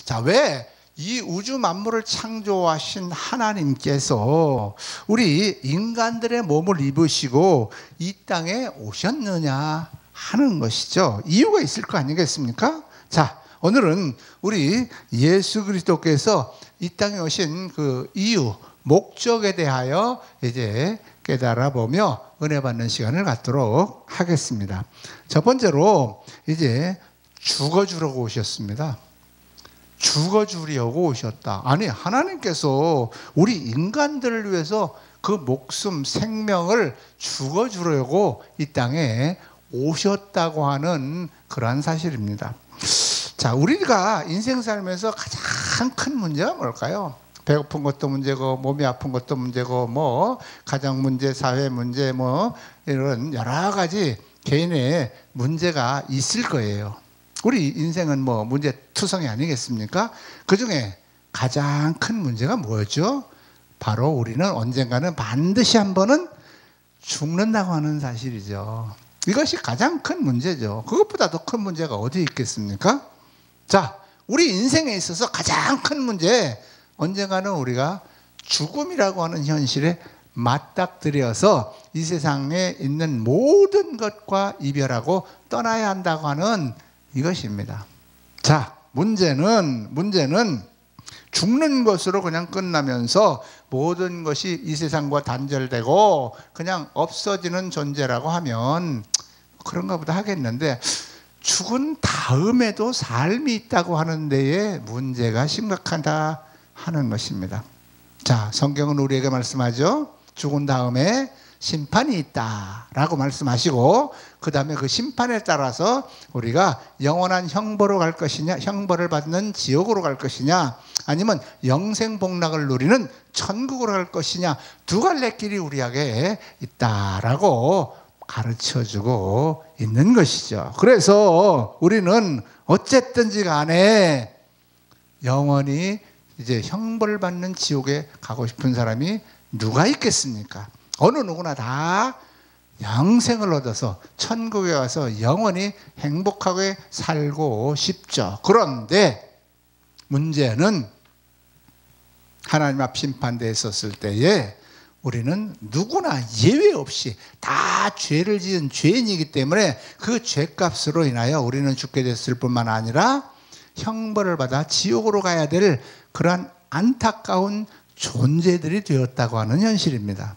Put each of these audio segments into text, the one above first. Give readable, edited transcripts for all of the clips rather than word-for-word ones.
자, 왜 이 우주 만물을 창조하신 하나님께서 우리 인간들의 몸을 입으시고 이 땅에 오셨느냐 하는 것이죠. 이유가 있을 거 아니겠습니까? 자, 오늘은 우리 예수 그리스도께서 이 땅에 오신 그 이유, 목적에 대하여 이제 깨달아 보며 은혜 받는 시간을 갖도록 하겠습니다. 첫 번째로 이제 죽어주려고 오셨습니다. 죽어주려고 오셨다. 아니, 하나님께서 우리 인간들을 위해서 그 목숨, 생명을 죽어주려고 이 땅에 오셨다고 하는 그러한 사실입니다. 자, 우리가 인생 살면서 가장 큰 문제가 뭘까요? 배고픈 것도 문제고, 몸이 아픈 것도 문제고, 뭐 가정 문제, 사회 문제, 뭐 이런 여러 가지 개인의 문제가 있을 거예요. 우리 인생은 뭐 문제 투성이 아니겠습니까? 그 중에 가장 큰 문제가 뭐였죠? 바로 우리는 언젠가는 반드시 한 번은 죽는다고 하는 사실이죠. 이것이 가장 큰 문제죠. 그것보다 더 큰 문제가 어디 있겠습니까? 자, 우리 인생에 있어서 가장 큰 문제, 언젠가는 우리가 죽음이라고 하는 현실에 맞닥뜨려서 이 세상에 있는 모든 것과 이별하고 떠나야 한다고 하는 이것입니다. 자, 문제는 죽는 것으로 그냥 끝나면서 모든 것이 이 세상과 단절되고 그냥 없어지는 존재라고 하면 그런가 보다 하겠는데, 죽은 다음에도 삶이 있다고 하는 데에 문제가 심각하다 하는 것입니다. 자, 성경은 우리에게 말씀하죠. 죽은 다음에 심판이 있다라고 말씀하시고, 그 다음에 그 심판에 따라서 우리가 영원한 형벌로 갈 것이냐, 형벌을 받는 지옥으로 갈 것이냐, 아니면 영생복락을 누리는 천국으로 갈 것이냐, 두 갈래 길이 우리에게 있다라고 가르쳐주고 있는 것이죠. 그래서 우리는 어쨌든지 간에 영원히 이제 형벌을 받는 지옥에 가고 싶은 사람이 누가 있겠습니까? 어느 누구나 다 영생을 얻어서 천국에 와서 영원히 행복하게 살고 싶죠. 그런데 문제는 하나님 앞 심판대에 섰을 때에 우리는 누구나 예외 없이 다 죄를 지은 죄인이기 때문에 그 죄값으로 인하여 우리는 죽게 됐을 뿐만 아니라 형벌을 받아 지옥으로 가야 될 그러한 안타까운 존재들이 되었다고 하는 현실입니다.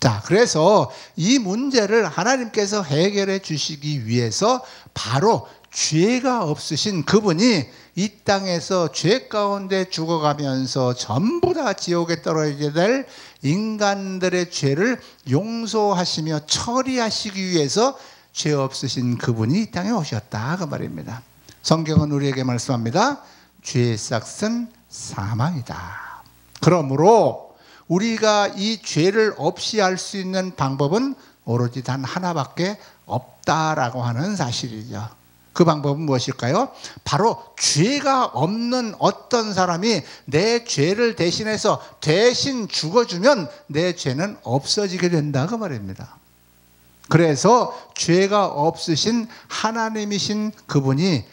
자, 그래서 이 문제를 하나님께서 해결해 주시기 위해서 바로 죄가 없으신 그분이 이 땅에서 죄 가운데 죽어가면서 전부 다 지옥에 떨어지게 될 인간들의 죄를 용서하시며 처리하시기 위해서 죄 없으신 그분이 이 땅에 오셨다 그 말입니다. 성경은 우리에게 말씀합니다. 죄의 삭은 사망이다. 그러므로 우리가 이 죄를 없이 할 수 있는 방법은 오로지 단 하나밖에 없다라고 하는 사실이죠. 그 방법은 무엇일까요? 바로 죄가 없는 어떤 사람이 내 죄를 대신해서 대신 죽어주면 내 죄는 없어지게 된다 그 말입니다. 그래서 죄가 없으신 하나님이신 그분이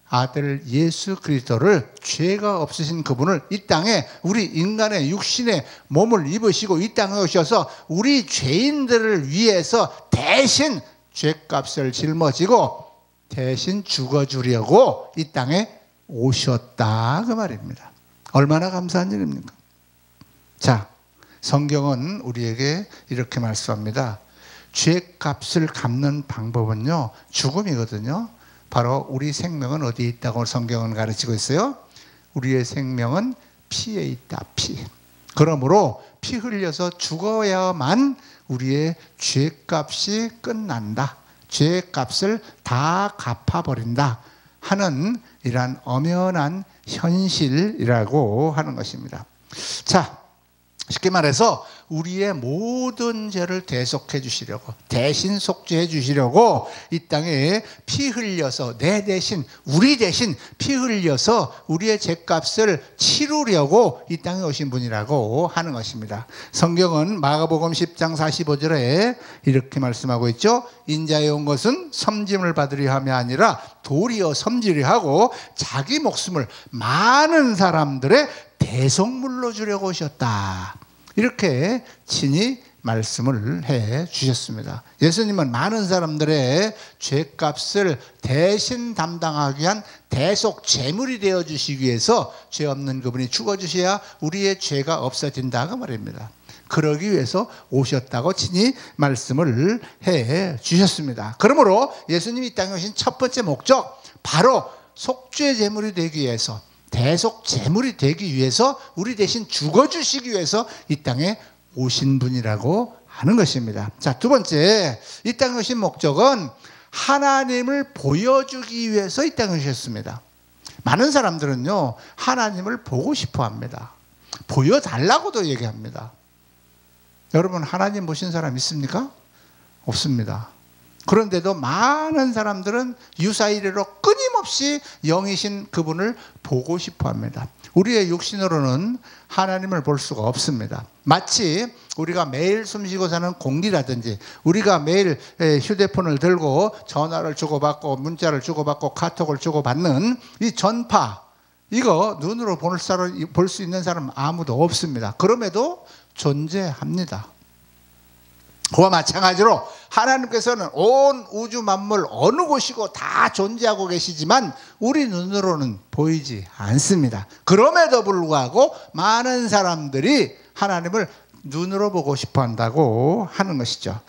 아들 예수 그리스도를, 죄가 없으신 그분을 이 땅에 우리 인간의 육신의 몸을 입으시고 이 땅에 오셔서 우리 죄인들을 위해서 대신 죄값을 짊어지고 대신 죽어주려고 이 땅에 오셨다 그 말입니다. 얼마나 감사한 일입니까? 자, 성경은 우리에게 이렇게 말씀합니다. 죄값을 갚는 방법은요, 죽음이거든요. 바로 우리 생명은 어디에 있다고 성경은 가르치고 있어요? 우리의 생명은 피에 있다, 피. 그러므로 피 흘려서 죽어야만 우리의 죄값이 끝난다. 죄값을 다 갚아버린다 하는 이러한 엄연한 현실이라고 하는 것입니다. 자, 쉽게 말해서 우리의 모든 죄를 대속해 주시려고, 대신 속죄해 주시려고 이 땅에 피 흘려서, 내 대신, 우리 대신 피 흘려서 우리의 죄값을 치르려고 이 땅에 오신 분이라고 하는 것입니다. 성경은 마가복음 10장 45절에 이렇게 말씀하고 있죠. 인자에 온 것은 섬김을 받으려 함이 아니라 도리어 섬기려 하고 자기 목숨을 많은 사람들의 대속물로 주려고 오셨다. 이렇게 친히 말씀을 해 주셨습니다. 예수님은 많은 사람들의 죄값을 대신 담당하기 위한 대속 제물이 되어 주시기 위해서 죄 없는 그분이 죽어 주셔야 우리의 죄가 없어진다 그 말입니다. 그러기 위해서 오셨다고 친히 말씀을 해 주셨습니다. 그러므로 예수님이 이 땅에 오신 첫 번째 목적, 바로 속죄 제물이 되기 위해서, 대속 제물이 되기 위해서, 우리 대신 죽어주시기 위해서 이 땅에 오신 분이라고 하는 것입니다. 자, 두 번째, 이 땅에 오신 목적은 하나님을 보여주기 위해서 이 땅에 오셨습니다. 많은 사람들은요, 하나님을 보고 싶어 합니다. 보여달라고도 얘기합니다. 여러분, 하나님 보신 사람 있습니까? 없습니다. 그런데도 많은 사람들은 유사이래로 끊임없이 영이신 그분을 보고 싶어 합니다. 우리의 육신으로는 하나님을 볼 수가 없습니다. 마치 우리가 매일 숨쉬고 사는 공기라든지, 우리가 매일 휴대폰을 들고 전화를 주고받고 문자를 주고받고 카톡을 주고받는 이 전파, 이거 눈으로 볼 수 있는 사람 아무도 없습니다. 그럼에도 존재합니다. 그와 마찬가지로 하나님께서는 온 우주 만물 어느 곳이고 다 존재하고 계시지만 우리 눈으로는 보이지 않습니다. 그럼에도 불구하고 많은 사람들이 하나님을 눈으로 보고 싶어 한다고 하는 것이죠.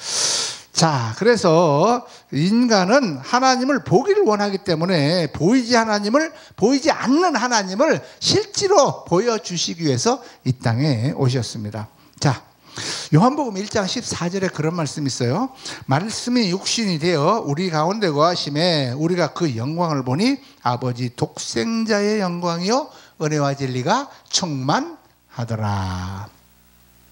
자, 그래서 인간은 하나님을 보기를 원하기 때문에 보이지 않는 하나님을 실제로 보여주시기 위해서 이 땅에 오셨습니다. 자, 요한복음 1장 14절에 그런 말씀이 있어요. 말씀이 육신이 되어 우리 가운데 거하심에 우리가 그 영광을 보니 아버지 독생자의 영광이요 은혜와 진리가 충만하더라.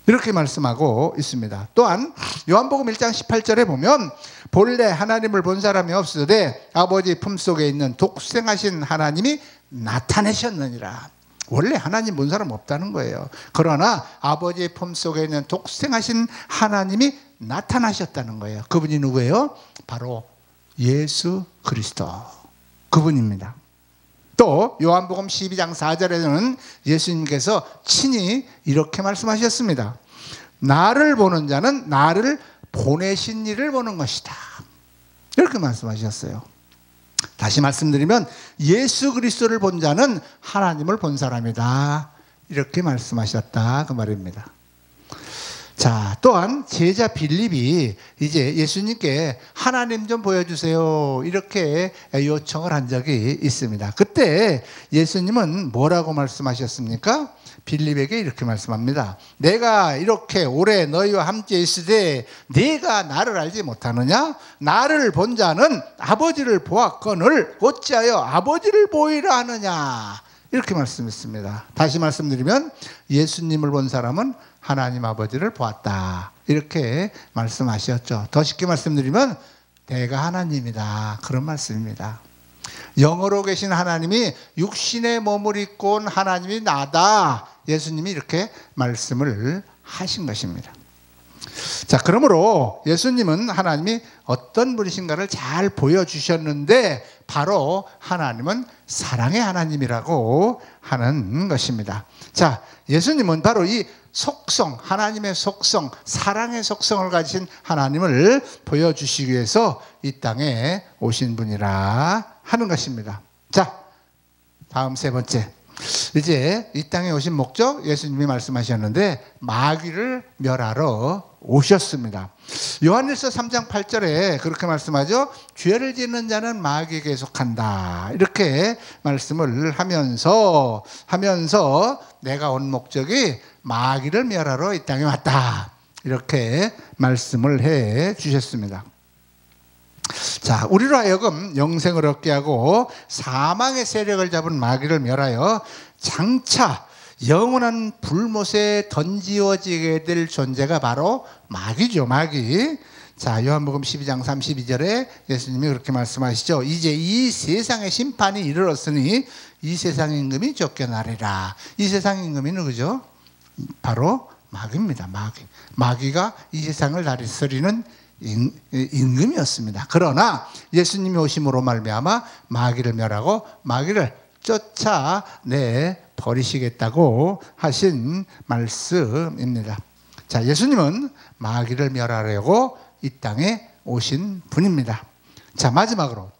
이렇게 말씀하고 있습니다. 또한 요한복음 1장 18절에 보면 본래 하나님을 본 사람이 없으되 아버지 품속에 있는 독생하신 하나님이 나타내셨느니라. 원래 하나님 본 사람 없다는 거예요. 그러나 아버지의 품속에 있는 독생하신 하나님이 나타나셨다는 거예요. 그분이 누구예요? 바로 예수 그리스도, 그분입니다. 또 요한복음 12장 4절에는 예수님께서 친히 이렇게 말씀하셨습니다. 나를 보는 자는 나를 보내신 이를 보는 것이다. 이렇게 말씀하셨어요. 다시 말씀드리면 예수 그리스도를 본 자는 하나님을 본 사람이다. 이렇게 말씀하셨다 그 말입니다. 자, 또한 제자 빌립이 이제 예수님께 하나님 좀 보여주세요 이렇게 요청을 한 적이 있습니다. 그때 예수님은 뭐라고 말씀하셨습니까? 빌립에게 이렇게 말씀합니다. 내가 이렇게 오래 너희와 함께 있으되 네가 나를 알지 못하느냐? 나를 본 자는 아버지를 보았거늘 어찌하여 아버지를 보이라 하느냐? 이렇게 말씀했습니다. 다시 말씀드리면 예수님을 본 사람은 하나님 아버지를 보았다. 이렇게 말씀하셨죠. 더 쉽게 말씀드리면 내가 하나님이다. 그런 말씀입니다. 영으로 계신 하나님이 육신의 몸을 입고 온 하나님이 나다. 예수님이 이렇게 말씀을 하신 것입니다. 자, 그러므로 예수님은 하나님이 어떤 분이신가를 잘 보여주셨는데 바로 하나님은 사랑의 하나님이라고 하는 것입니다. 자, 예수님은 바로 이 속성, 하나님의 속성, 사랑의 속성을 가지신 하나님을 보여주시기 위해서 이 땅에 오신 분이라 하는 것입니다. 자, 다음 세 번째. 이제 이 땅에 오신 목적, 예수님이 말씀하셨는데 마귀를 멸하러 오셨습니다. 요한일서 3장 8절에 그렇게 말씀하죠. 죄를 짓는 자는 마귀에게 속한다. 이렇게 말씀을 하면서 내가 온 목적이 마귀를 멸하러 이 땅에 왔다. 이렇게 말씀을 해 주셨습니다. 자, 우리로 하여금 영생을 얻게 하고 사망의 세력을 잡은 마귀를 멸하여 장차 영원한 불못에 던지어지게 될 존재가 바로 마귀죠, 마귀. 자, 요한복음 12장 32절에 예수님이 그렇게 말씀하시죠. 이제 이 세상의 심판이 이르렀으니 이 세상 임금이 쫓겨나리라. 이 세상 임금이 누구죠? 바로 마귀입니다. 마귀가 이 세상을 다스리는 임금이었습니다. 그러나 예수님이 오심으로 말미암아 마귀를 멸하고 마귀를 쫓아내 버리시겠다고 하신 말씀입니다. 자, 예수님은 마귀를 멸하려고 이 땅에 오신 분입니다. 자, 마지막으로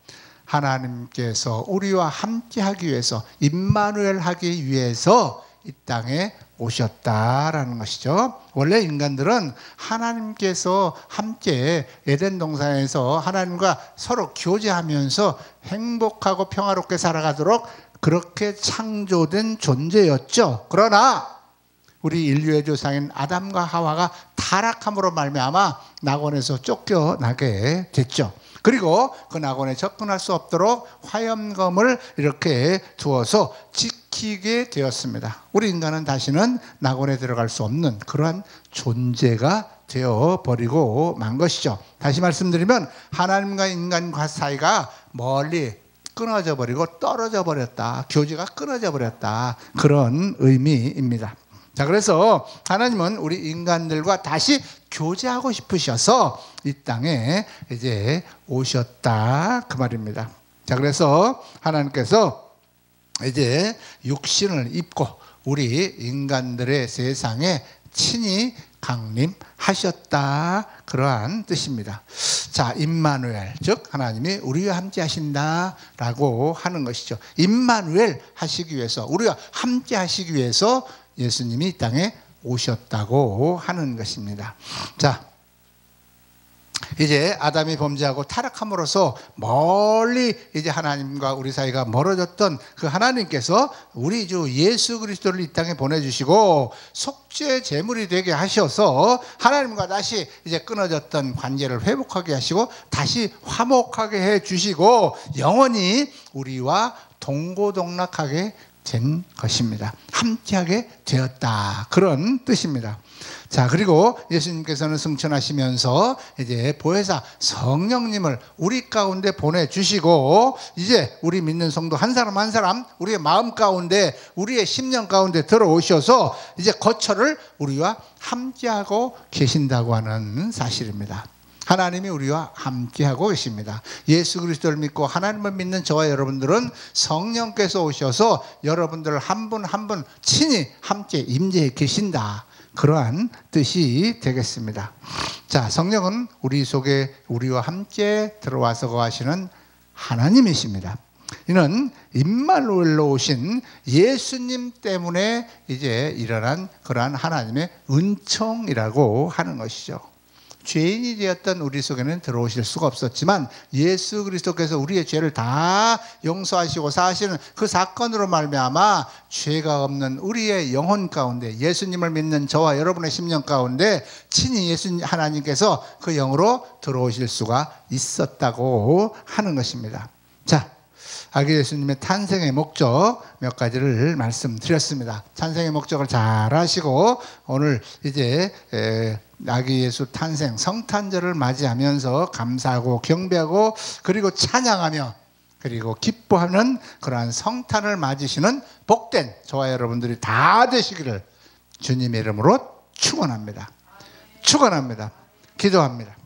하나님께서 우리와 함께 하기 위해서, 임마누엘 하기 위해서 이 땅에 오셨다라는 것이죠. 원래 인간들은 하나님께서 함께 에덴 동산에서 하나님과 서로 교제하면서 행복하고 평화롭게 살아가도록 그렇게 창조된 존재였죠. 그러나 우리 인류의 조상인 아담과 하와가 타락함으로 말미암아 낙원에서 쫓겨나게 됐죠. 그리고 그 낙원에 접근할 수 없도록 화염검을 이렇게 두어서 지키게 되었습니다. 우리 인간은 다시는 낙원에 들어갈 수 없는 그러한 존재가 되어버리고 만 것이죠. 다시 말씀드리면 하나님과 인간과 사이가 멀리 끊어져 버리고 떨어져 버렸다. 교제가 끊어져 버렸다. 그런 의미입니다. 자, 그래서 하나님은 우리 인간들과 다시 교제하고 싶으셔서 이 땅에 이제 오셨다, 그 말입니다. 자, 그래서 하나님께서 이제 육신을 입고 우리 인간들의 세상에 친히 강림하셨다, 그러한 뜻입니다. 자, 임마누엘, 즉 하나님이 우리와 함께 하신다라고 하는 것이죠. 임마누엘 하시기 위해서, 우리와 함께 하시기 위해서 예수님이 이 땅에 오셨다고 하는 것입니다. 자, 이제 아담이 범죄하고 타락함으로써 멀리 이제 하나님과 우리 사이가 멀어졌던 그 하나님께서 우리 주 예수 그리스도를 이 땅에 보내주시고 속죄 제물이 되게 하셔서 하나님과 다시 이제 끊어졌던 관계를 회복하게 하시고 다시 화목하게 해 주시고 영원히 우리와 동고동락하게 된 것입니다. 함께하게 되었다, 그런 뜻입니다. 자, 그리고 예수님께서는 승천하시면서 이제 보혜사 성령님을 우리 가운데 보내주시고 이제 우리 믿는 성도 한 사람 한 사람 우리의 마음 가운데, 우리의 심령 가운데 들어오셔서 이제 거처를 우리와 함께하고 계신다고 하는 사실입니다. 하나님이 우리와 함께하고 계십니다. 예수 그리스도를 믿고 하나님을 믿는 저와 여러분들은 성령께서 오셔서 여러분들을 한 분 한 분 친히 함께 임재해 계신다, 그러한 뜻이 되겠습니다. 자, 성령은 우리 속에 우리와 함께 들어와서 거하시는 하나님이십니다. 이는 임마누엘로 오신 예수님 때문에 이제 일어난 그러한 하나님의 은총이라고 하는 것이죠. 죄인이 되었던 우리 속에는 들어오실 수가 없었지만 예수 그리스도께서 우리의 죄를 다 용서하시고 사하시는 그 사건으로 말미암아 죄가 없는 우리의 영혼 가운데, 예수님을 믿는 저와 여러분의 심령 가운데 친히 예수님 하나님께서 그 영으로 들어오실 수가 있었다고 하는 것입니다. 자, 아기 예수님의 탄생의 목적 몇 가지를 말씀드렸습니다. 탄생의 목적을 잘 아시고 오늘 이제 아기 예수 탄생 성탄절을 맞이하면서 감사하고 경배하고 그리고 찬양하며 그리고 기뻐하는 그러한 성탄을 맞으시는 복된 저와 여러분들이 다 되시기를 주님의 이름으로 축원합니다. 축원합니다. 기도합니다.